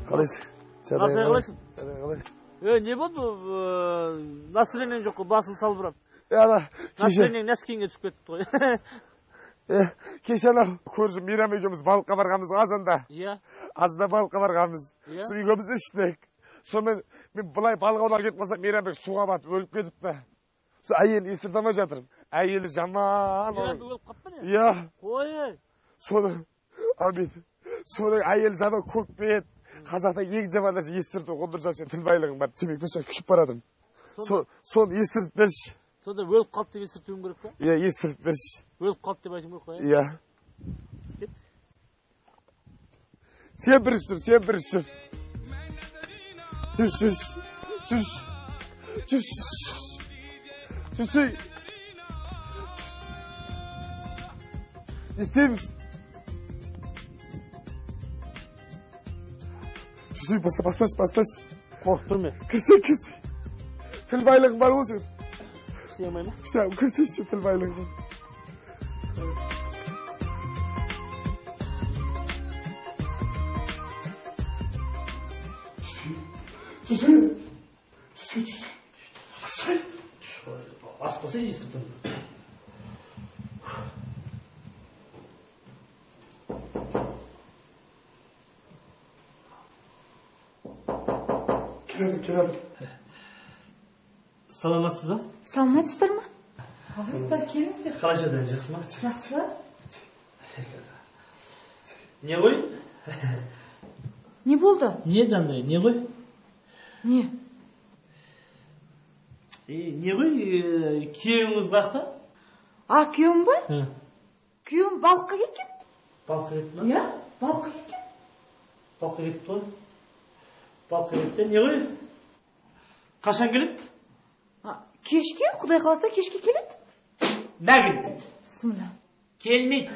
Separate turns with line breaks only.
Қалайсың?
Қалайсың?
Қалай?
Не болды? Настроениең жоқ қой, басын салбырап. Настроениең нәскенге түсіп кетті ғой.
Кеше анау көрші Мейрам екеуміз балыққа барғанбыз азанда.
Иә.
Азында балыққа барғанбыз. Сол екеуміз іштік. Сонымен мен былай балық аулауға кетіп қалсам, Мейрамбек суға батып өліп кетіпті. Сол әйелін естірте алмай жатырмын. Әйелі жаман.
Мейрамбек өліп қалыпты не?
Иә.
Қой.
Соның әйелі жаман көкбет. Қазақта ең жаман нәрсе естірту қондырса сен тіл байлығың бар. Темекі пешен күйіп барадым. Соны естіртіп берші.
Сонда өліп қалды деп естіртуің керек па?
Иә, естіртіп берші.
Өліп қалды деп айтуың керек қой.
Иә. Сен бірінші жүр. Жүз. Не істейміз? Жүз, басташ.
Қорқып тұрме.
Кірсей. Тіл байлығың бар ғой сен.
İsteye mi?
İşte kırsız çıtıl bayılığında. Cüsü. Aşağı.
Aspasa istedim.
Gelelim.
Саламатсыз ба?
Саламатсыздар ма? Ағайсыздар келіңіздер.
Қалай жағдайың жақсы ма?
Жақсы ба?
Не ғой?
Не болды?
Не дандай? Не ғой?
Не?
Не ғой? Күйеуіңіз қақта?
Күйеуім ба? Күйеуім балыққа кеткен.
Балыққа кетті ма?
Иә, балыққа кеткен.
Балыққа кетті ғой? Балыққа кетті. Не ғой? Қашан келеді?
Кешке, құдай қаласа кешке келеді.
Мәгін.
Бісміллә.
Келмейді.